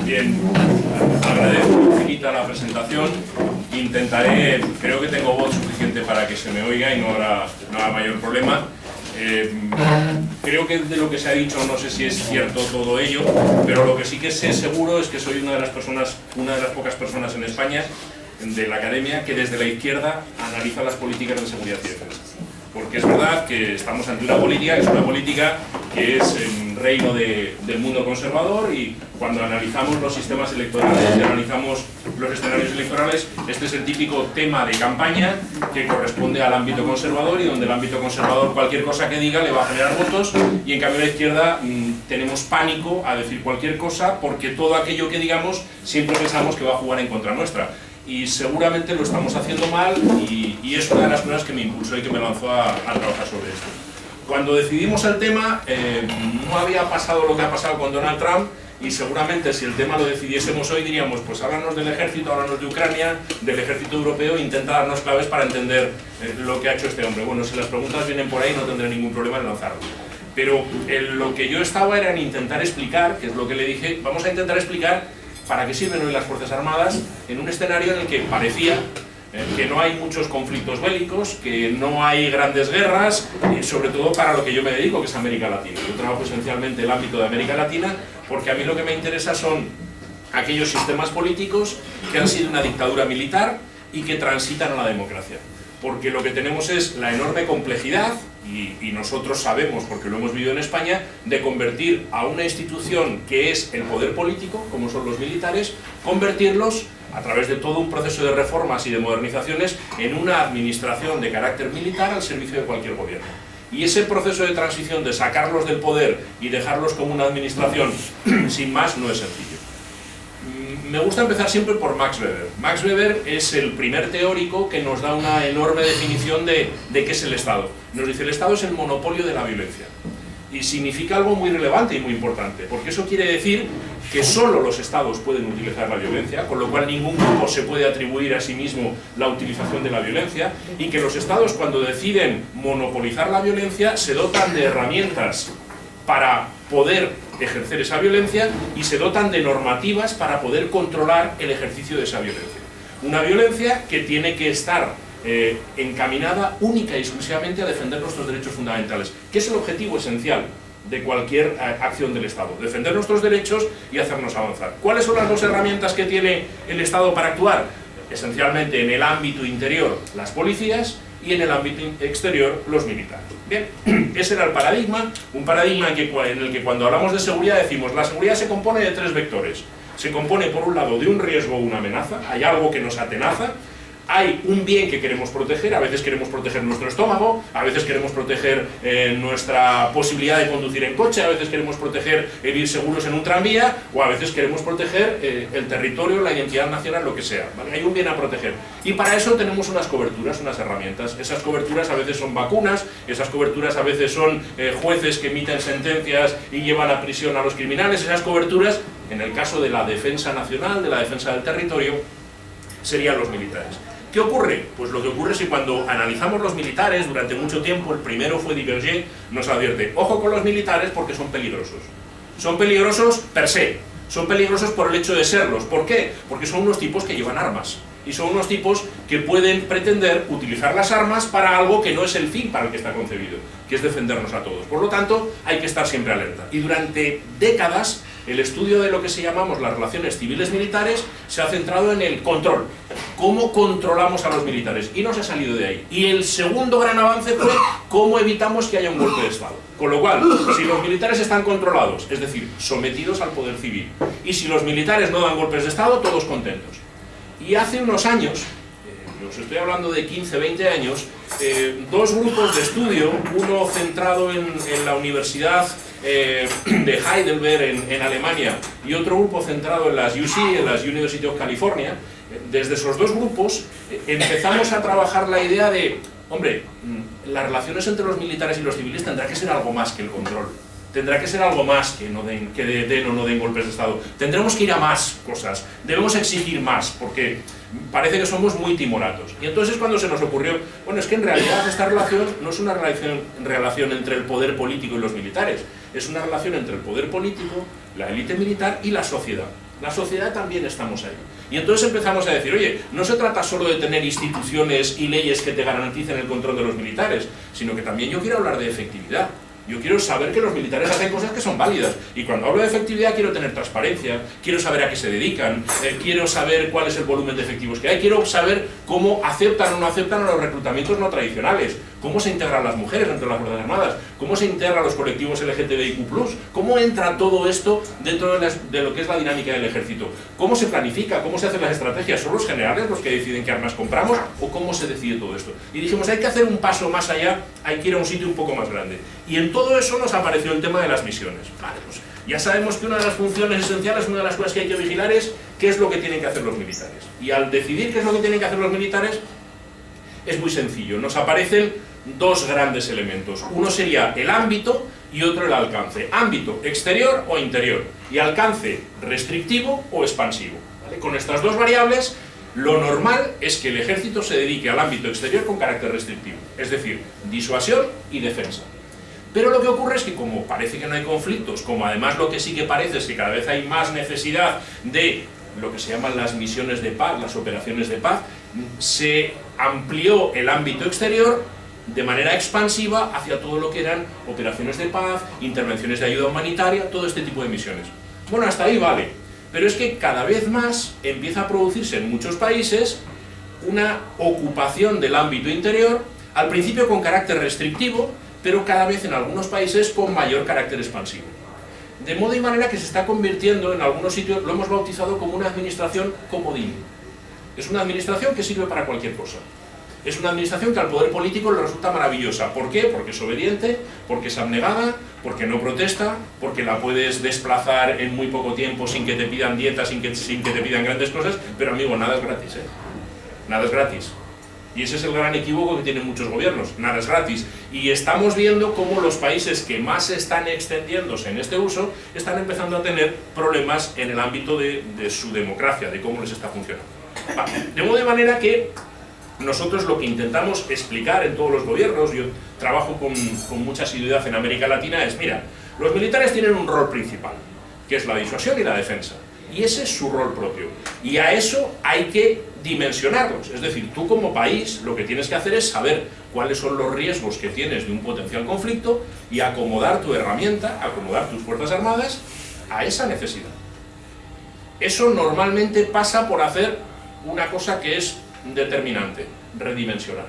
Bien, agradezco infinita la presentación. Intentaré, creo que tengo voz suficiente para que se me oiga y no habrá mayor problema. Creo que de lo que se ha dicho no sé si es cierto todo ello, pero lo que sí que sé seguro es que soy una de las pocas personas en España de la academia que desde la izquierda analiza las políticas de seguridad y defensa. Porque es verdad que estamos ante una política que es una política que es en reino del mundo conservador, y cuando analizamos los sistemas electorales y analizamos los escenarios electorales, este es el típico tema de campaña que corresponde al ámbito conservador, y donde el ámbito conservador cualquier cosa que diga le va a generar votos, y en cambio la izquierda tenemos pánico a decir cualquier cosa porque todo aquello que digamos siempre pensamos que va a jugar en contra nuestra. Y seguramente lo estamos haciendo mal, y es una de las cosas que me impulsó y que me lanzó a trabajar sobre esto. Cuando decidimos el tema, no había pasado lo que ha pasado con Donald Trump, y seguramente si el tema lo decidiésemos hoy diríamos, pues háblanos del ejército, háblanos de Ucrania, del ejército europeo, e intenta darnos claves para entender lo que ha hecho este hombre. Bueno, si las preguntas vienen por ahí no tendré ningún problema en lanzarlo. Pero lo que yo estaba era en intentar explicar, que es lo que le dije, vamos a intentar explicar para qué sirven hoy las Fuerzas Armadas en un escenario en el que parecía que no hay muchos conflictos bélicos, que no hay grandes guerras, y sobre todo para lo que yo me dedico, que es América Latina. Yo trabajo esencialmente el ámbito de América Latina porque a mí lo que me interesa son aquellos sistemas políticos que han sido una dictadura militar y que transitan a la democracia. Porque lo que tenemos es la enorme complejidad, y nosotros sabemos, porque lo hemos vivido en España, de convertir a una institución que es el poder político, como son los militares, convertirlos, a través de todo un proceso de reformas y de modernizaciones, en una administración de carácter militar al servicio de cualquier gobierno. Y ese proceso de transición, de sacarlos del poder y dejarlos como una administración sin más, no es sencillo. Me gusta empezar siempre por Max Weber. Max Weber es el primer teórico que nos da una enorme definición de qué es el Estado. Nos dice: el Estado es el monopolio de la violencia. Y significa algo muy relevante y muy importante, porque eso quiere decir que solo los Estados pueden utilizar la violencia, con lo cual ningún grupo se puede atribuir a sí mismo la utilización de la violencia, y que los Estados, cuando deciden monopolizar la violencia, se dotan de herramientas para poder ejercer esa violencia, y se dotan de normativas para poder controlar el ejercicio de esa violencia. Una violencia que tiene que estar encaminada única y exclusivamente a defender nuestros derechos fundamentales, que es el objetivo esencial de cualquier acción del Estado: defender nuestros derechos y hacernos avanzar. ¿Cuáles son las dos herramientas que tiene el Estado para actuar? Esencialmente en el ámbito interior las policías, y en el ámbito exterior los militares. Bien, ese era el paradigma, un paradigma en el que cuando hablamos de seguridad decimos: la seguridad se compone de tres vectores. Se compone, por un lado, de un riesgo o una amenaza, hay algo que nos atenaza, hay un bien que queremos proteger, a veces queremos proteger nuestro estómago, a veces queremos proteger nuestra posibilidad de conducir en coche, a veces queremos proteger el ir seguros en un tranvía, o a veces queremos proteger el territorio, la identidad nacional, lo que sea, ¿vale? Hay un bien a proteger. Y para eso tenemos unas coberturas, unas herramientas. Esas coberturas a veces son vacunas, esas coberturas a veces son jueces que emiten sentencias y llevan a prisión a los criminales. Esas coberturas, en el caso de la defensa nacional, de la defensa del territorio, serían los militares. ¿Qué ocurre? Pues lo que ocurre es que cuando analizamos los militares durante mucho tiempo, el primero fue Diverger, nos advierte: ojo con los militares porque son peligrosos. Son peligrosos per se, son peligrosos por el hecho de serlos. ¿Por qué? Porque son unos tipos que llevan armas, y son unos tipos que pueden pretender utilizar las armas para algo que no es el fin para el que está concebido, que es defendernos a todos. Por lo tanto, hay que estar siempre alerta. Y durante décadas, el estudio de lo que se llamamos las relaciones civiles-militares se ha centrado en el control. ¿Cómo controlamos a los militares? Y no se ha salido de ahí. Y el segundo gran avance fue cómo evitamos que haya un golpe de Estado. Con lo cual, si los militares están controlados, es decir, sometidos al poder civil, y si los militares no dan golpes de Estado, todos contentos. Y hace unos años, os estoy hablando de 15, 20 años, dos grupos de estudio, uno centrado en la Universidad de Heidelberg en Alemania, y otro grupo centrado en las UC, en las University of California. Desde esos dos grupos empezamos a trabajar la idea de: hombre, las relaciones entre los militares y los civiles tendrá que ser algo más que el control. Tendrá que ser algo más que den o no den golpes de Estado. Tendremos que ir a más cosas, debemos exigir más, porque parece que somos muy timoratos. Y entonces es cuando se nos ocurrió: bueno, es que en realidad esta relación no es una relación entre el poder político y los militares, es una relación entre el poder político, la élite militar y la sociedad. La sociedad también estamos ahí. Y entonces empezamos a decir, oye, no se trata solo de tener instituciones y leyes que te garanticen el control de los militares, sino que también yo quiero hablar de efectividad. Yo quiero saber que los militares hacen cosas que son válidas. Y cuando hablo de efectividad quiero tener transparencia, quiero saber a qué se dedican, quiero saber cuál es el volumen de efectivos que hay, quiero saber cómo aceptan o no aceptan a los reclutamientos no tradicionales, cómo se integran las mujeres dentro de las Fuerzas Armadas, cómo se integran los colectivos LGTBIQ+, cómo entra todo esto dentro de lo que es la dinámica del ejército, cómo se planifica, cómo se hacen las estrategias, ¿son los generales los que deciden qué armas compramos o cómo se decide todo esto? Y dijimos, hay que hacer un paso más allá, hay que ir a un sitio un poco más grande. Y en todo eso nos apareció el tema de las misiones. Vale, pues ya sabemos que una de las funciones esenciales, una de las cosas que hay que vigilar es qué es lo que tienen que hacer los militares. Y al decidir qué es lo que tienen que hacer los militares, es muy sencillo. Nos aparecen dos grandes elementos. Uno sería el ámbito y otro el alcance. Ámbito exterior o interior. Y alcance restrictivo o expansivo. ¿Vale? Con estas dos variables, lo normal es que el ejército se dedique al ámbito exterior con carácter restrictivo. Es decir, disuasión y defensa. Pero lo que ocurre es que como parece que no hay conflictos, como además lo que sí que parece es que cada vez hay más necesidad de lo que se llaman las misiones de paz, las operaciones de paz, se amplió el ámbito exterior de manera expansiva hacia todo lo que eran operaciones de paz, intervenciones de ayuda humanitaria, todo este tipo de misiones. Bueno, hasta ahí vale, pero es que cada vez más empieza a producirse en muchos países una ocupación del ámbito interior, al principio con carácter restrictivo, pero cada vez en algunos países con mayor carácter expansivo. De modo y manera que se está convirtiendo en algunos sitios, lo hemos bautizado como una administración comodín. Es una administración que sirve para cualquier cosa. Es una administración que al poder político le resulta maravillosa. ¿Por qué? Porque es obediente, porque es abnegada, porque no protesta, porque la puedes desplazar en muy poco tiempo sin que te pidan dietas, sin que te pidan grandes cosas, pero amigo, nada es gratis, ¿eh? Nada es gratis. Y ese es el gran equívoco que tienen muchos gobiernos, nada es gratis. Y estamos viendo cómo los países que más están extendiéndose en este uso están empezando a tener problemas en el ámbito de su democracia, de cómo les está funcionando. De modo de manera que nosotros lo que intentamos explicar en todos los gobiernos, yo trabajo con mucha asiduidad en América Latina, es mira, los militares tienen un rol principal, que es la disuasión y la defensa. Y ese es su rol propio. Y a eso hay que dimensionarlos. Es decir, tú como país lo que tienes que hacer es saber cuáles son los riesgos que tienes de un potencial conflicto y acomodar tu herramienta, acomodar tus Fuerzas Armadas a esa necesidad. Eso normalmente pasa por hacer una cosa que es determinante, redimensionar,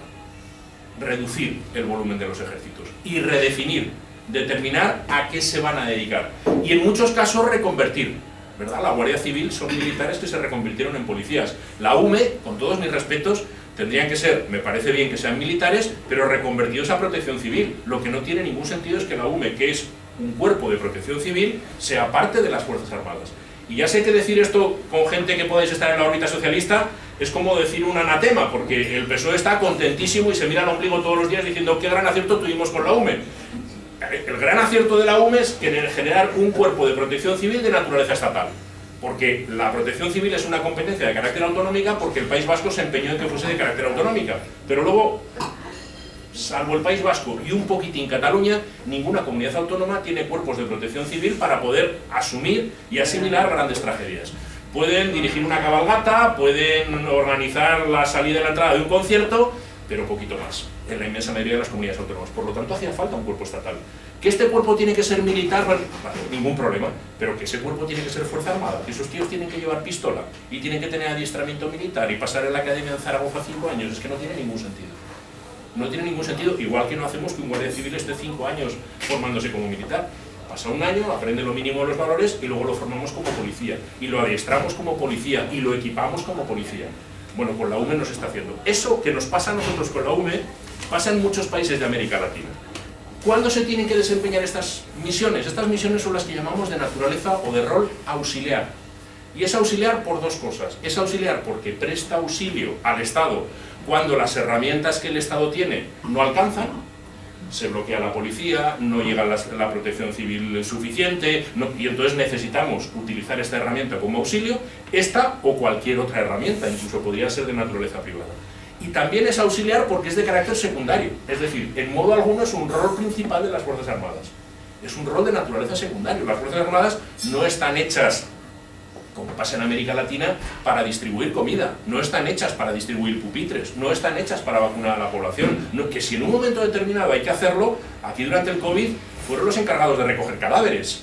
reducir el volumen de los ejércitos y redefinir, determinar a qué se van a dedicar. Y en muchos casos reconvertir. ¿Verdad? La Guardia Civil son militares que se reconvirtieron en policías. La UME, con todos mis respetos, tendrían que ser, me parece bien que sean militares, pero reconvertidos a protección civil. Lo que no tiene ningún sentido es que la UME, que es un cuerpo de protección civil, sea parte de las Fuerzas Armadas. Y ya sé que decir esto con gente que podáis estar en la órbita socialista es como decir un anatema, porque el PSOE está contentísimo y se mira al ombligo todos los días diciendo qué gran acierto tuvimos con la UME. El gran acierto de la UME es generar un cuerpo de protección civil de naturaleza estatal, porque la protección civil es una competencia de carácter autonómica porque el País Vasco se empeñó en que fuese de carácter autonómica, pero luego, salvo el País Vasco y un poquitín Cataluña, ninguna comunidad autónoma tiene cuerpos de protección civil para poder asumir y asimilar grandes tragedias. Pueden dirigir una cabalgata, pueden organizar la salida y la entrada de un concierto, pero poquito más, en la inmensa mayoría de las comunidades autónomas. Por lo tanto, hacía falta un cuerpo estatal. ¿Que este cuerpo tiene que ser militar? Bueno, ningún problema, pero que ese cuerpo tiene que ser Fuerza Armada, que esos tíos tienen que llevar pistola y tienen que tener adiestramiento militar y pasar en la academia de Zaragoza 5 años, es que no tiene ningún sentido. No tiene ningún sentido, igual que no hacemos que un guardia civil esté 5 años formándose como militar. Pasa un año, aprende lo mínimo de los valores y luego lo formamos como policía, y lo adiestramos como policía, y lo equipamos como policía. Bueno, con la UME nos está haciendo. Eso que nos pasa a nosotros con la UME, pasa en muchos países de América Latina. ¿Cuándo se tienen que desempeñar estas misiones? Estas misiones son las que llamamos de naturaleza o de rol auxiliar. Y es auxiliar por dos cosas. Es auxiliar porque presta auxilio al Estado cuando las herramientas que el Estado tiene no alcanzan. Se bloquea la policía, no llega la protección civil suficiente, y entonces necesitamos utilizar esta herramienta como auxilio, esta o cualquier otra herramienta, incluso podría ser de naturaleza privada. Y también es auxiliar porque es de carácter secundario, es decir, en modo alguno es un rol principal de las Fuerzas Armadas. Es un rol de naturaleza secundaria. Las Fuerzas Armadas no están hechas como pasa en América Latina, para distribuir comida. No están hechas para distribuir pupitres, no están hechas para vacunar a la población. Que si en un momento determinado hay que hacerlo, aquí durante el COVID fueron los encargados de recoger cadáveres.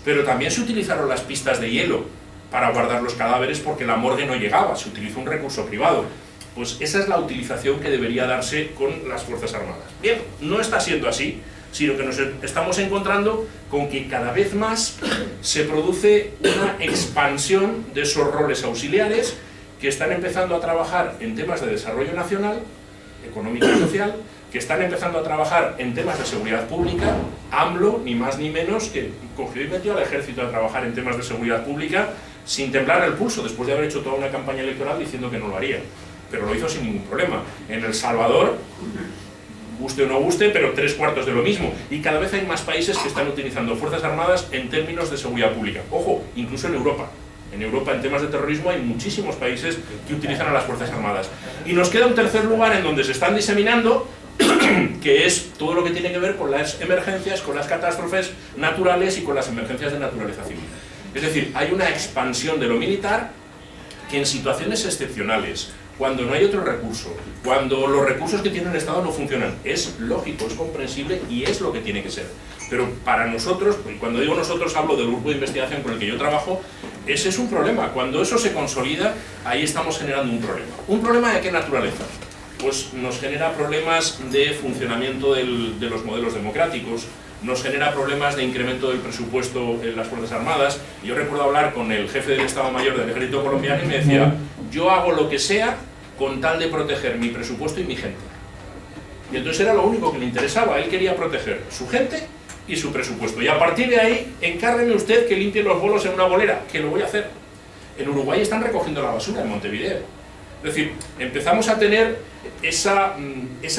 Pero también se utilizaron las pistas de hielo para guardar los cadáveres porque la morgue no llegaba, se utilizó un recurso privado. Pues esa es la utilización que debería darse con las Fuerzas Armadas. Bien, no está siendo así, sino que nos estamos encontrando con que cada vez más se produce una expansión de esos roles auxiliares que están empezando a trabajar en temas de desarrollo nacional, económico y social, que están empezando a trabajar en temas de seguridad pública. AMLO, ni más ni menos, que cogió y metió al ejército a trabajar en temas de seguridad pública sin temblar el pulso, después de haber hecho toda una campaña electoral diciendo que no lo haría. Pero lo hizo sin ningún problema. En El Salvador, guste o no guste, pero 3/4 de lo mismo. Y cada vez hay más países que están utilizando Fuerzas Armadas en términos de seguridad pública. Ojo, incluso en Europa. En Europa, en temas de terrorismo, hay muchísimos países que utilizan a las Fuerzas Armadas. Y nos queda un tercer lugar en donde se están diseminando, que es todo lo que tiene que ver con las emergencias, con las catástrofes naturales y con las emergencias de naturaleza civil. Es decir, hay una expansión de lo militar que en situaciones excepcionales, cuando no hay otro recurso, cuando los recursos que tiene el Estado no funcionan, es lógico, es comprensible y es lo que tiene que ser. Pero para nosotros, y cuando digo nosotros hablo del grupo de investigación con el que yo trabajo, ese es un problema. Cuando eso se consolida, ahí estamos generando un problema. ¿Un problema de qué naturaleza? Pues nos genera problemas de funcionamiento de los modelos democráticos, nos genera problemas de incremento del presupuesto en las Fuerzas Armadas. Yo recuerdo hablar con el jefe del Estado Mayor del Ejército Colombiano y me decía: yo hago lo que sea con tal de proteger mi presupuesto y mi gente. Y entonces era lo único que le interesaba, él quería proteger su gente y su presupuesto. Y a partir de ahí, encárgueme usted que limpie los bolos en una bolera, que lo voy a hacer. En Uruguay están recogiendo la basura en Montevideo. Es decir, empezamos a tener esa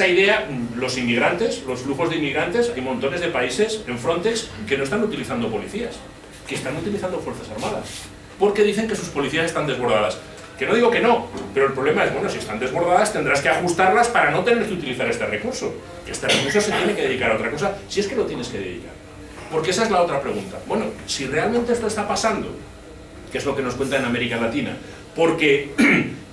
idea, los inmigrantes, los flujos de inmigrantes, hay montones de países en Frontex que no están utilizando policías, que están utilizando Fuerzas Armadas, porque dicen que sus policías están desbordadas. Que no digo que no, pero el problema es, bueno, si están desbordadas tendrás que ajustarlas para no tener que utilizar este recurso. Que este recurso se tiene que dedicar a otra cosa, si es que lo tienes que dedicar. Porque esa es la otra pregunta. Bueno, si realmente esto está pasando, que es lo que nos cuenta en América Latina, porque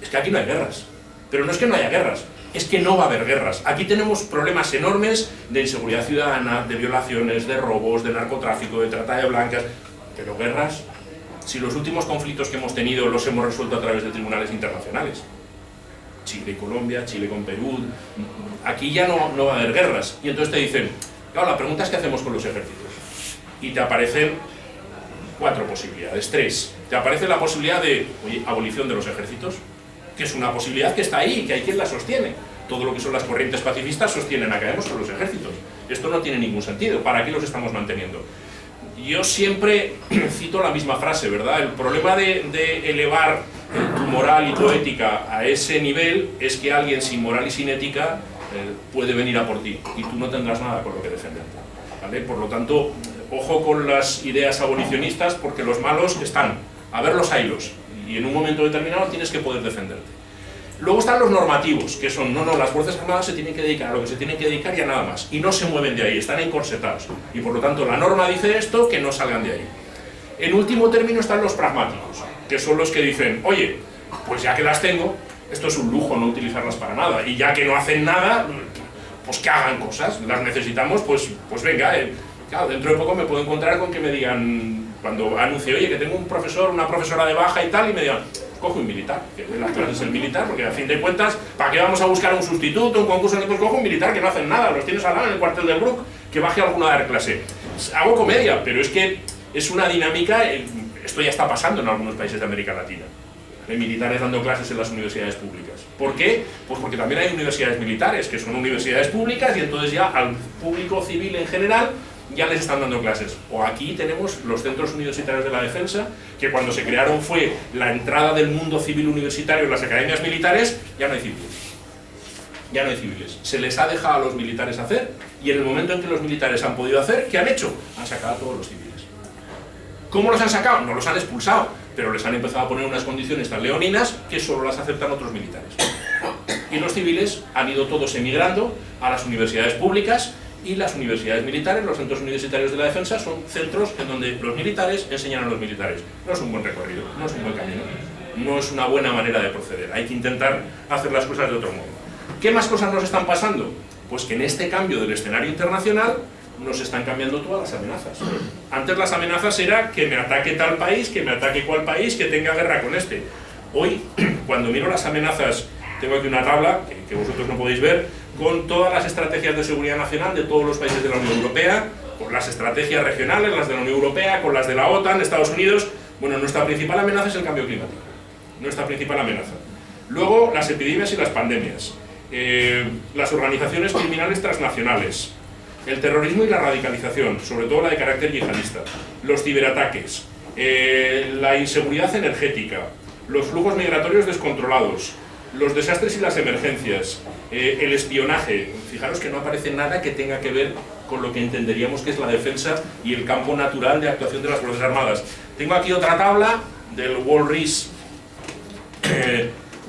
es que aquí no hay guerras, pero no es que no haya guerras, es que no va a haber guerras. Aquí tenemos problemas enormes de inseguridad ciudadana, de violaciones, de robos, de narcotráfico, de trata de blancas, pero guerras, si los últimos conflictos que hemos tenido los hemos resuelto a través de tribunales internacionales, Chile y Colombia, Chile con Perú, aquí ya no va a haber guerras. Y entonces te dicen, claro, la pregunta es ¿qué hacemos con los ejércitos? Y te aparecen 4 posibilidades, 3. Te aparece la posibilidad de, oye, abolición de los ejércitos, que es una posibilidad que está ahí y que hay quien la sostiene. Todo lo que son las corrientes pacifistas sostienen acabemos con los ejércitos. Esto no tiene ningún sentido. ¿Para qué los estamos manteniendo? Yo siempre cito la misma frase, ¿verdad? El problema de elevar tu moral y tu ética a ese nivel es que alguien sin moral y sin ética puede venir a por ti y tú no tendrás nada con lo que defenderte, ¿vale? Por lo tanto, ojo con las ideas abolicionistas porque los malos están, a ver los haylos, y en un momento determinado tienes que poder defenderte. Luego están los normativos, que son, no, las Fuerzas Armadas se tienen que dedicar a lo que se tienen que dedicar y a nada más, y no se mueven de ahí, están encorsetados, y por lo tanto la norma dice esto, que no salgan de ahí. En último término están los pragmáticos, que son los que dicen, oye, pues ya que las tengo, esto es un lujo no utilizarlas para nada, y ya que no hacen nada, pues que hagan cosas, las necesitamos, pues venga, claro, dentro de poco me puedo encontrar con que me digan, cuando anuncie, oye, que tengo un profesor, una profesora de baja y tal, y me digan, coge un militar, que de las clases el militar, porque a fin de cuentas, ¿para qué vamos a buscar un sustituto, un concurso? Pues coge un militar que no hacen nada, los tienes al lado en el cuartel del Brook, que baje alguno a dar clase. Hago comedia, pero es que es una dinámica, esto ya está pasando en algunos países de América Latina. Hay militares dando clases en las universidades públicas. ¿Por qué? Pues porque también hay universidades militares, que son universidades públicas, y entonces ya al público civil en general ya les están dando clases. O aquí tenemos los centros universitarios de la defensa, que cuando se crearon fue la entrada del mundo civil universitario en las academias militares, ya no hay civiles. Ya no hay civiles. Se les ha dejado a los militares hacer, y en el momento en que los militares han podido hacer, ¿qué han hecho? Han sacado a todos los civiles. ¿Cómo los han sacado? No los han expulsado, pero les han empezado a poner unas condiciones tan leoninas que solo las aceptan otros militares. Y los civiles han ido todos emigrando a las universidades públicas, Y las universidades militares, los centros universitarios de la defensa, son centros en donde los militares enseñan a los militares. No es un buen recorrido, no es un buen camino, no es una buena manera de proceder. Hay que intentar hacer las cosas de otro modo. ¿Qué más cosas nos están pasando? Pues que en este cambio del escenario internacional nos están cambiando todas las amenazas. Antes las amenazas era que me ataque tal país, que me ataque cual país, que tenga guerra con este. Hoy, cuando miro las amenazas, tengo aquí una tabla, que vosotros no podéis ver, con todas las estrategias de seguridad nacional de todos los países de la Unión Europea, con las estrategias regionales, las de la Unión Europea, con las de la OTAN, Estados Unidos. Bueno, nuestra principal amenaza es el cambio climático. Nuestra principal amenaza. Luego, las epidemias y las pandemias. Las organizaciones criminales transnacionales. El terrorismo y la radicalización, sobre todo la de carácter yihadista. Los ciberataques. La inseguridad energética. Los flujos migratorios descontrolados. Los desastres y las emergencias, el espionaje. Fijaros que no aparece nada que tenga que ver con lo que entenderíamos que es la defensa y el campo natural de actuación de las Fuerzas Armadas. Tengo aquí otra tabla del World Risk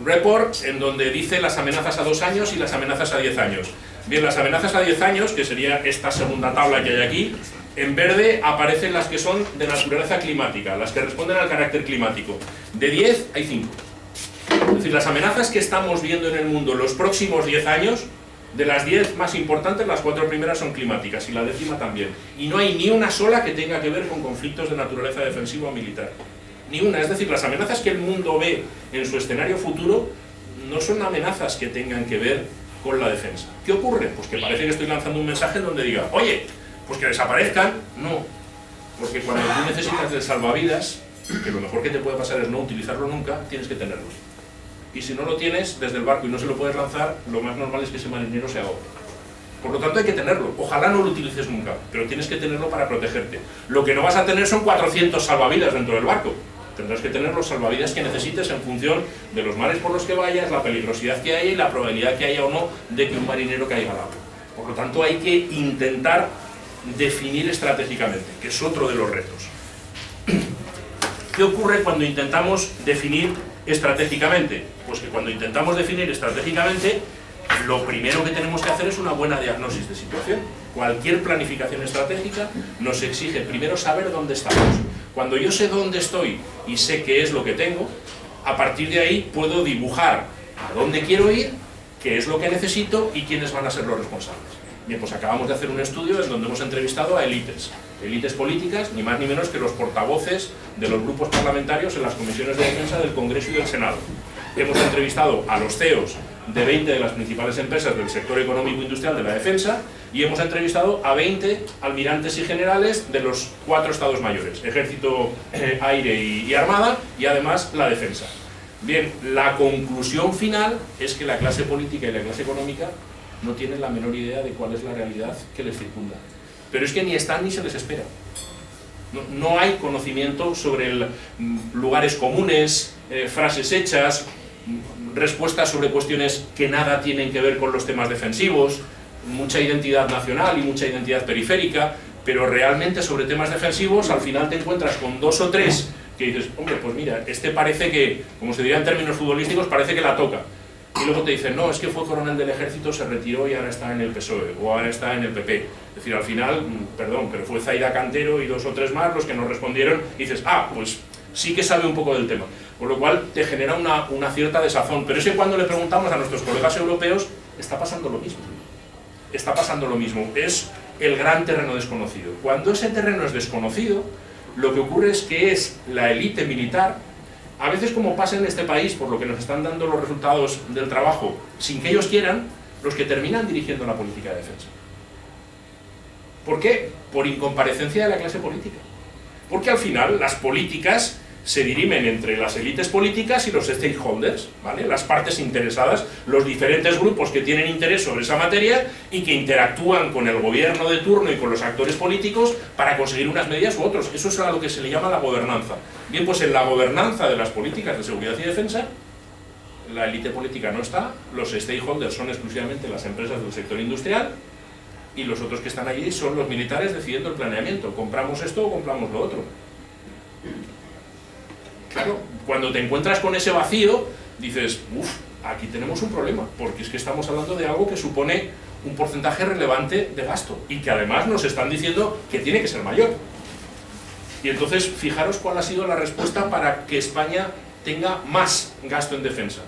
Report, en donde dice las amenazas a 2 años y las amenazas a 10 años. Bien, las amenazas a 10 años, que sería esta segunda tabla que hay aquí, en verde aparecen las que son de naturaleza climática, las que responden al carácter climático. De 10 hay 5. Es decir, las amenazas que estamos viendo en el mundo los próximos 10 años, de las 10 más importantes, las 4 primeras son climáticas y la 10ª también. Y no hay ni una sola que tenga que ver con conflictos de naturaleza defensiva o militar. Ni una. Es decir, las amenazas que el mundo ve en su escenario futuro no son amenazas que tengan que ver con la defensa. ¿Qué ocurre? Pues que parece que estoy lanzando un mensaje en donde diga, oye, pues que desaparezcan. No. Porque cuando tú necesitas del salvavidas, que lo mejor que te puede pasar es no utilizarlo nunca, tienes que tenerlo. Y si no lo tienes desde el barco y no se lo puedes lanzar, lo más normal es que ese marinero se ahogue. Por lo tanto hay que tenerlo. Ojalá no lo utilices nunca, pero tienes que tenerlo para protegerte. Lo que no vas a tener son 400 salvavidas dentro del barco. Tendrás que tener los salvavidas que necesites en función de los mares por los que vayas, la peligrosidad que haya y la probabilidad que haya o no de que un marinero caiga al agua. Por lo tanto hay que intentar definir estratégicamente, que es otro de los retos. ¿Qué ocurre cuando intentamos definir estratégicamente? Pues que cuando intentamos definir estratégicamente, lo primero que tenemos que hacer es una buena diagnosis de situación. Cualquier planificación estratégica nos exige primero saber dónde estamos. Cuando yo sé dónde estoy y sé qué es lo que tengo, a partir de ahí puedo dibujar a dónde quiero ir, qué es lo que necesito y quiénes van a ser los responsables. Bien, pues acabamos de hacer un estudio en donde hemos entrevistado a élites políticas, ni más ni menos que los portavoces de los grupos parlamentarios en las comisiones de defensa del Congreso y del Senado. Hemos entrevistado a los CEOs de 20 de las principales empresas del sector económico e industrial de la defensa y hemos entrevistado a 20 almirantes y generales de los 4 estados mayores, Ejército, Aire y Armada, y además la defensa. Bien, la conclusión final es que la clase política y la clase económica no tienen la menor idea de cuál es la realidad que les circunda. Pero es que ni están ni se les espera. No hay conocimiento sobre lugares comunes, frases hechas, respuestas sobre cuestiones que nada tienen que ver con los temas defensivos, mucha identidad nacional y mucha identidad periférica, pero realmente sobre temas defensivos al final te encuentras con 2 o 3 que dices, hombre, pues mira, este parece que, como se diría en términos futbolísticos, parece que la toca. Y luego te dicen, no, es que fue coronel del ejército, se retiró y ahora está en el PSOE, o ahora está en el PP. Es decir, al final, perdón, pero fue Zaida Cantero y 2 o 3 más los que nos respondieron, y dices, ah, pues sí que sabe un poco del tema. Con lo cual te genera una cierta desazón. Pero es que cuando le preguntamos a nuestros colegas europeos, está pasando lo mismo. Está pasando lo mismo. Es el gran terreno desconocido. Cuando ese terreno es desconocido, lo que ocurre es que es la élite militar, a veces como pasa en este país, por lo que nos están dando los resultados del trabajo, sin que ellos quieran, los que terminan dirigiendo la política de defensa. ¿Por qué? Por incomparecencia de la clase política. Porque al final las políticas se dirimen entre las élites políticas y los stakeholders, ¿vale? Las partes interesadas, los diferentes grupos que tienen interés sobre esa materia y que interactúan con el gobierno de turno y con los actores políticos para conseguir unas medidas u otros. Eso es a lo que se le llama la gobernanza. Bien, pues en la gobernanza de las políticas de seguridad y defensa, la élite política no está, los stakeholders son exclusivamente las empresas del sector industrial y los otros que están allí son los militares decidiendo el planeamiento. ¿Compramos esto o compramos lo otro? Claro, cuando te encuentras con ese vacío, dices, uff, aquí tenemos un problema, porque es que estamos hablando de algo que supone un porcentaje relevante de gasto y que además nos están diciendo que tiene que ser mayor. Y entonces, fijaros cuál ha sido la respuesta para que España tenga más gasto en defensa.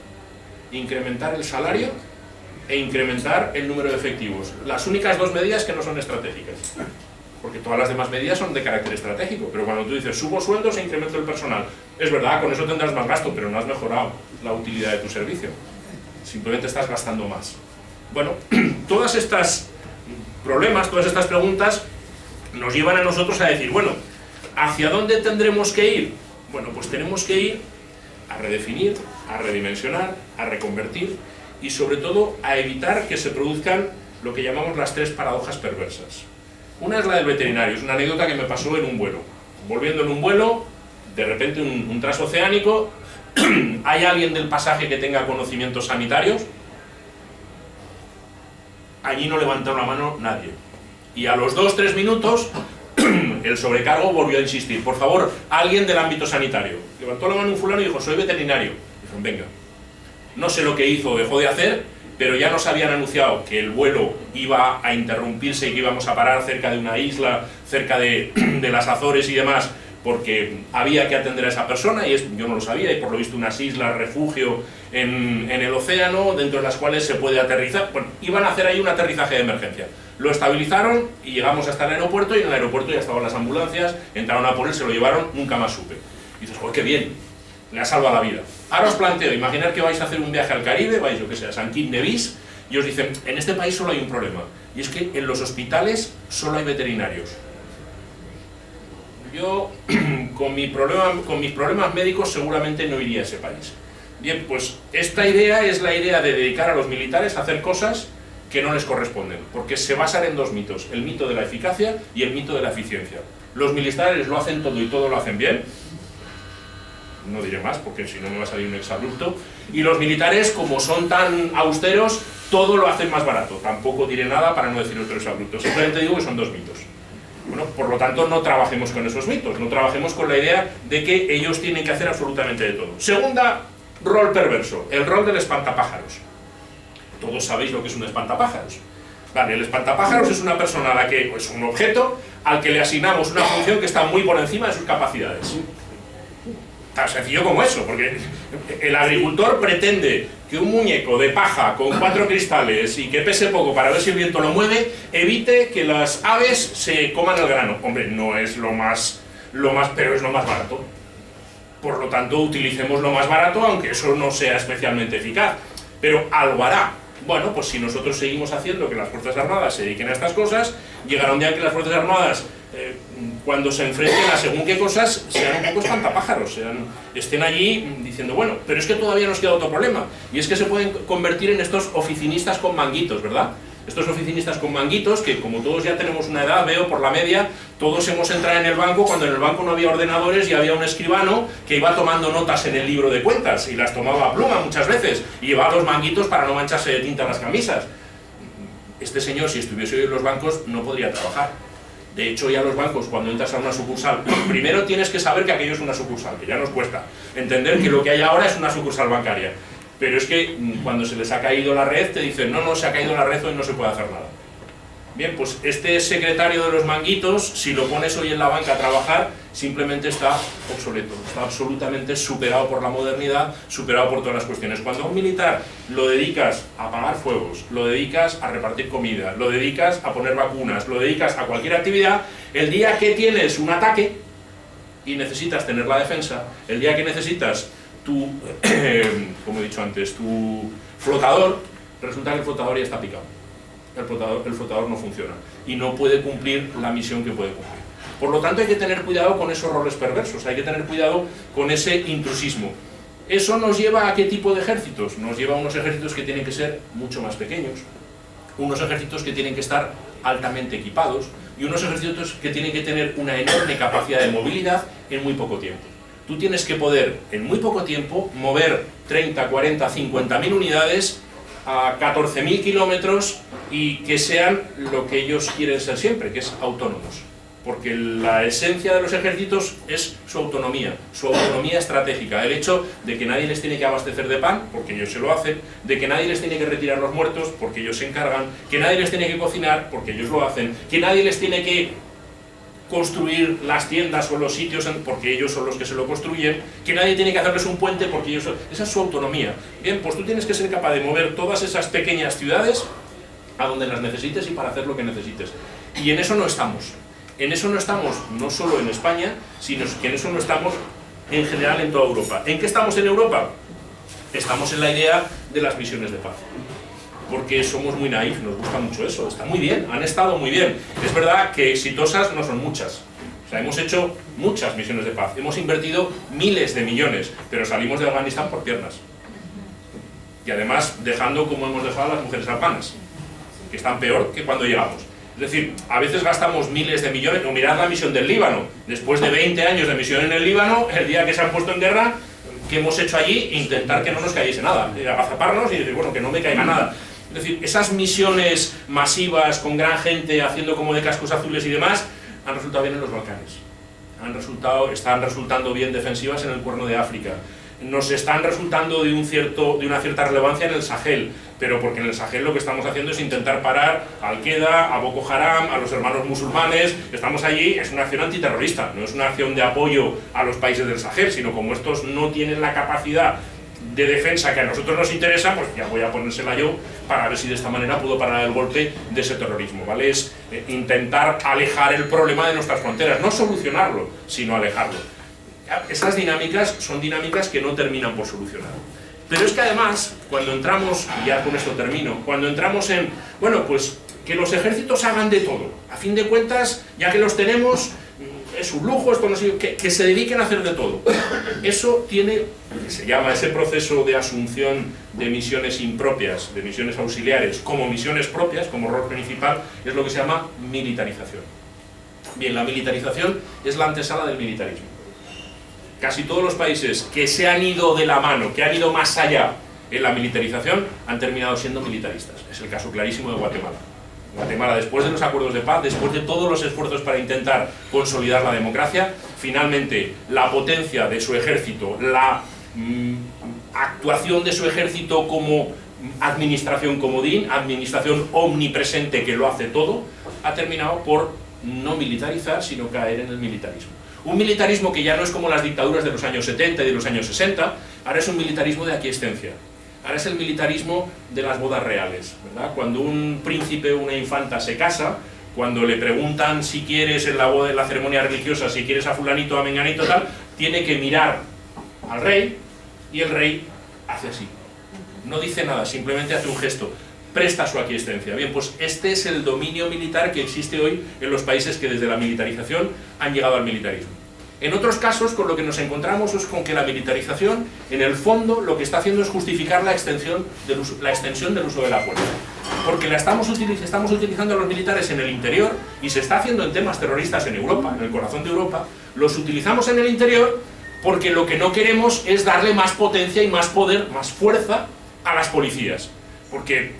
Incrementar el salario e incrementar el número de efectivos. Las únicas dos medidas que no son estratégicas. Porque todas las demás medidas son de carácter estratégico. Pero cuando tú dices, subo sueldos e incremento el personal, es verdad, con eso tendrás más gasto, pero no has mejorado la utilidad de tu servicio. Simplemente estás gastando más. Bueno, todas estas problemas, todas estas preguntas nos llevan a nosotros a decir, bueno, ¿hacia dónde tendremos que ir? Bueno, pues tenemos que ir a redefinir, a redimensionar, a reconvertir y sobre todo a evitar que se produzcan lo que llamamos las tres paradojas perversas. Una es la del veterinario, es una anécdota que me pasó en un vuelo. Volviendo en un vuelo, de repente un transoceánico, ¿hay alguien del pasaje que tenga conocimientos sanitarios? Allí no levantó la mano nadie. Y a los 2-3 minutos, el sobrecargo volvió a insistir, por favor, alguien del ámbito sanitario. Levantó la mano un fulano y dijo, soy veterinario. Dijeron, venga. No sé lo que hizo o dejó de hacer, pero ya nos habían anunciado que el vuelo iba a interrumpirse y que íbamos a parar cerca de una isla, cerca de las Azores y demás, porque había que atender a esa persona, y yo no lo sabía, y por lo visto unas islas, refugio en el océano, dentro de las cuales se puede aterrizar. Bueno, iban a hacer ahí un aterrizaje de emergencia. Lo estabilizaron y llegamos hasta el aeropuerto, y en el aeropuerto ya estaban las ambulancias, entraron a por él, se lo llevaron, nunca más supe. Y dices, ¡joder, qué bien! Le ha salvado la vida. Ahora os planteo, imaginar que vais a hacer un viaje al Caribe, vais, yo que sé, a San Kitts Nevis, y os dicen, en este país solo hay un problema, y es que en los hospitales solo hay veterinarios. Yo, con mis problemas médicos, seguramente no iría a ese país. Bien, pues esta idea es la idea de dedicar a los militares a hacer cosas que no les corresponden, porque se basan en dos mitos, el mito de la eficacia y el mito de la eficiencia. Los militares lo hacen todo y todo lo hacen bien, no diré más porque si no me va a salir un exabrupto, y los militares, como son tan austeros, todo lo hacen más barato. Tampoco diré nada para no decir otro exabrupto, simplemente digo que son dos mitos. Bueno, por lo tanto, no trabajemos con esos mitos, no trabajemos con la idea de que ellos tienen que hacer absolutamente de todo. Segunda, rol perverso, el rol del espantapájaros. Todos sabéis lo que es un espantapájaros. Vale, el espantapájaros es una persona a la que, es un objeto al que le asignamos una función que está muy por encima de sus capacidades. Tan sencillo como eso, porque el agricultor pretende que un muñeco de paja con 4 cristales y que pese poco para ver si el viento lo mueve, evite que las aves se coman el grano. Hombre, no es lo más, pero es lo más barato. Por lo tanto, utilicemos lo más barato, aunque eso no sea especialmente eficaz. Pero algo hará. Bueno, pues si nosotros seguimos haciendo que las Fuerzas Armadas se dediquen a estas cosas, llegará un día en que las Fuerzas Armadas, cuando se enfrenten a según qué cosas, sean un poco espantapájaros, estén allí diciendo, bueno, pero es que todavía nos queda otro problema, y es que se pueden convertir en estos oficinistas con manguitos, ¿verdad? Estos oficinistas con manguitos, que como todos ya tenemos una edad, veo por la media, todos hemos entrado en el banco cuando en el banco no había ordenadores y había un escribano que iba tomando notas en el libro de cuentas, y las tomaba a pluma muchas veces, y llevaba los manguitos para no mancharse de tinta las camisas. Este señor, si estuviese hoy en los bancos, no podría trabajar. De hecho, ya los bancos, cuando entras a una sucursal, primero tienes que saber que aquello es una sucursal, que ya nos cuesta entender que lo que hay ahora es una sucursal bancaria. Pero es que cuando se les ha caído la red, te dicen, no, se ha caído la red, hoy no se puede hacer nada. Bien, pues este secretario de los manguitos, si lo pones hoy en la banca a trabajar, simplemente está obsoleto, está absolutamente superado por la modernidad, superado por todas las cuestiones. Cuando a un militar lo dedicas a apagar fuegos, lo dedicas a repartir comida, lo dedicas a poner vacunas, lo dedicas a cualquier actividad, el día que tienes un ataque y necesitas tener la defensa, el día que necesitas tu, como he dicho antes, tu flotador, resulta que el flotador ya está picado. El flotador no funciona y no puede cumplir la misión que puede cumplir. Por lo tanto, hay que tener cuidado con esos roles perversos, hay que tener cuidado con ese intrusismo. ¿Eso nos lleva a qué tipo de ejércitos? Nos lleva a unos ejércitos que tienen que ser mucho más pequeños, unos ejércitos que tienen que estar altamente equipados y unos ejércitos que tienen que tener una enorme capacidad de movilidad en muy poco tiempo. Tú tienes que poder, en muy poco tiempo, mover 30, 40, 50.000 unidades a 14.000 kilómetros y que sean lo que ellos quieren ser siempre, que es autónomos. porque la esencia de los ejércitos es su autonomía estratégica, el hecho de que nadie les tiene que abastecer de pan, porque ellos se lo hacen, de que nadie les tiene que retirar los muertos, porque ellos se encargan, que nadie les tiene que cocinar, porque ellos lo hacen, que nadie les tiene que construir las tiendas o los sitios porque ellos son los que se lo construyen, que nadie tiene que hacerles un puente porque ellos son... Esa es su autonomía. Bien, pues tú tienes que ser capaz de mover todas esas pequeñas ciudades a donde las necesites y para hacer lo que necesites. Y en eso no estamos. En eso no estamos no solo en España, sino que en eso no estamos en general en toda Europa. ¿En qué estamos en Europa? Estamos en la idea de las misiones de paz. Porque somos muy naif, nos gusta mucho eso, está muy bien, han estado muy bien. Es verdad que exitosas no son muchas. O sea, hemos hecho muchas misiones de paz, hemos invertido miles de millones, pero salimos de Afganistán por piernas. Y además dejando como hemos dejado a las mujeres afganas, que están peor que cuando llegamos. Es decir, a veces gastamos miles de millones, o mirad la misión del Líbano, después de 20 años de misión en el Líbano, el día que se han puesto en guerra, ¿qué hemos hecho allí? Intentar que no nos cayese nada, agazaparnos y decir, bueno, que no me caiga nada. Es decir, esas misiones masivas con gran gente haciendo como de cascos azules y demás, han resultado bien en los Balcanes. Están resultando bien defensivas en el Cuerno de África. Nos están resultando de una cierta relevancia en el Sahel, pero porque en el Sahel lo que estamos haciendo es intentar parar a Al-Qaeda, a Boko Haram, a los hermanos musulmanes. Estamos allí, es una acción antiterrorista, no es una acción de apoyo a los países del Sahel, sino como estos no tienen la capacidad de defensa que a nosotros nos interesa, pues ya voy a ponérsela yo para ver si de esta manera puedo parar el golpe de ese terrorismo, ¿vale? Es intentar alejar el problema de nuestras fronteras, no solucionarlo, sino alejarlo. Esas dinámicas son dinámicas que no terminan por solucionar. Pero es que además, cuando entramos, y ya con esto termino, cuando entramos en, bueno, pues que los ejércitos hagan de todo, a fin de cuentas, ya que los tenemos, es un lujo, esto no sé, que se dediquen a hacer de todo. Eso tiene, se llama ese proceso de asunción de misiones impropias, de misiones auxiliares, como misiones propias, como rol principal, es lo que se llama militarización. Bien, la militarización es la antesala del militarismo. Casi todos los países que se han ido de la mano, que han ido más allá en la militarización, han terminado siendo militaristas. Es el caso clarísimo de Guatemala. Guatemala, después de los acuerdos de paz, después de todos los esfuerzos para intentar consolidar la democracia, finalmente la potencia de su ejército, la actuación de su ejército como administración comodín, administración omnipresente que lo hace todo, ha terminado por no militarizar, sino caer en el militarismo. Un militarismo que ya no es como las dictaduras de los años 70 y de los años 60, ahora es un militarismo de aquiescencia. Ahora es el militarismo de las bodas reales, ¿verdad? Cuando un príncipe o una infanta se casa, cuando le preguntan si quieres en la boda, en la ceremonia religiosa, si quieres a fulanito, a menganito, tal, tiene que mirar al rey y el rey hace así. No dice nada, simplemente hace un gesto, presta su aquiescencia. Bien, pues este es el dominio militar que existe hoy en los países que desde la militarización han llegado al militarismo. En otros casos, con lo que nos encontramos es con que la militarización, en el fondo, lo que está haciendo es justificar la extensión del uso de la fuerza. Porque estamos utilizando a los militares en el interior, y se está haciendo en temas terroristas en Europa, en el corazón de Europa, los utilizamos en el interior porque lo que no queremos es darle más potencia y más poder, más fuerza a las policías. Porque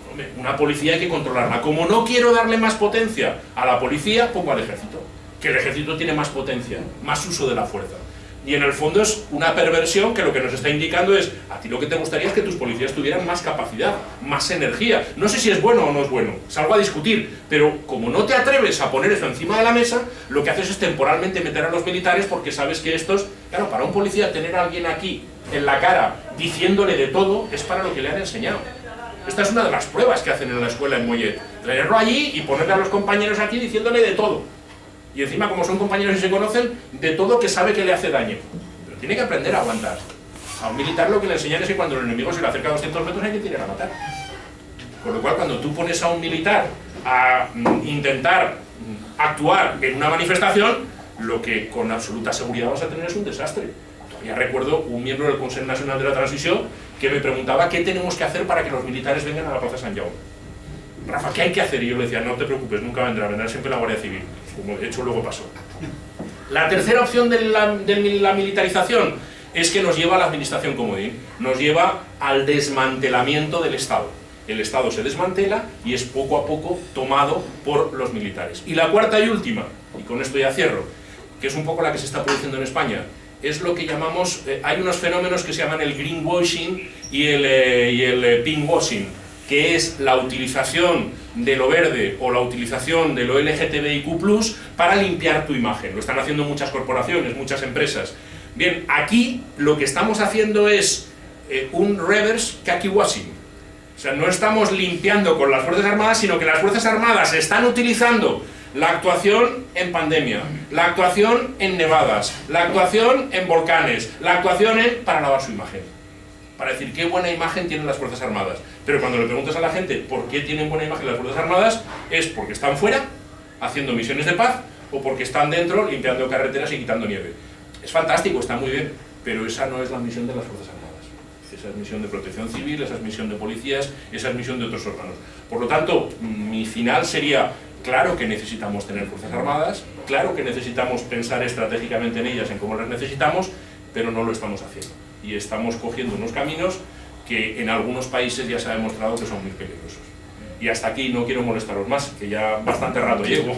hombre, una policía hay que controlarla. Como no quiero darle más potencia a la policía, pongo al ejército. Que el ejército tiene más potencia, más uso de la fuerza. Y en el fondo es una perversión que lo que nos está indicando es, a ti lo que te gustaría es que tus policías tuvieran más capacidad, más energía. No sé si es bueno o no es bueno, es algo a discutir, pero como no te atreves a poner eso encima de la mesa, lo que haces es temporalmente meter a los militares porque sabes que estos, claro, para un policía tener a alguien aquí en la cara diciéndole de todo es para lo que le han enseñado. Esta es una de las pruebas que hacen en la escuela en Mollet. Traerlo allí y ponerle a los compañeros aquí diciéndole de todo. Y encima, como son compañeros y se conocen, de todo que sabe que le hace daño. Pero tiene que aprender a aguantar. A un militar lo que le enseñan es que cuando el enemigo se le acerca a 200 metros hay que tirar a matar. Con lo cual, cuando tú pones a un militar a intentar actuar en una manifestación, lo que con absoluta seguridad vas a tener es un desastre. Todavía recuerdo un miembro del Consejo Nacional de la Transición que me preguntaba qué tenemos que hacer para que los militares vengan a la Plaza Sant Jaume. Rafa, ¿qué hay que hacer? Y yo le decía, no te preocupes, nunca vendrá siempre la Guardia Civil, como de hecho luego pasó. La tercera opción de la militarización es que nos lleva a la administración comodín, nos lleva al desmantelamiento del Estado. el Estado se desmantela y es poco a poco tomado por los militares. Y la cuarta y última, y con esto ya cierro, que es un poco la que se está produciendo en España, es lo que llamamos, hay unos fenómenos que se llaman el greenwashing y el pinkwashing, que es la utilización de lo verde o la utilización de lo LGTBIQ+, para limpiar tu imagen. Lo están haciendo muchas corporaciones, muchas empresas. Bien, aquí lo que estamos haciendo es un reverse khaki washing. O sea, no estamos limpiando con las Fuerzas Armadas, sino que las Fuerzas Armadas están utilizando la actuación en pandemia, la actuación en nevadas, la actuación en volcanes, la actuación para lavar su imagen. Para decir qué buena imagen tienen las Fuerzas Armadas. Pero cuando le preguntas a la gente por qué tienen buena imagen las Fuerzas Armadas, es porque están fuera, haciendo misiones de paz, o porque están dentro, limpiando carreteras y quitando nieve. Es fantástico, está muy bien, pero esa no es la misión de las Fuerzas Armadas. Esa es misión de protección civil, esa es misión de policías, esa es misión de otros órganos. Por lo tanto, mi final sería, claro que necesitamos tener Fuerzas Armadas, claro que necesitamos pensar estratégicamente en ellas, en cómo las necesitamos, pero no lo estamos haciendo. Y estamos cogiendo unos caminos que en algunos países ya se ha demostrado que son muy peligrosos. Y hasta aquí, no quiero molestaros más, que ya bastante rato llevo.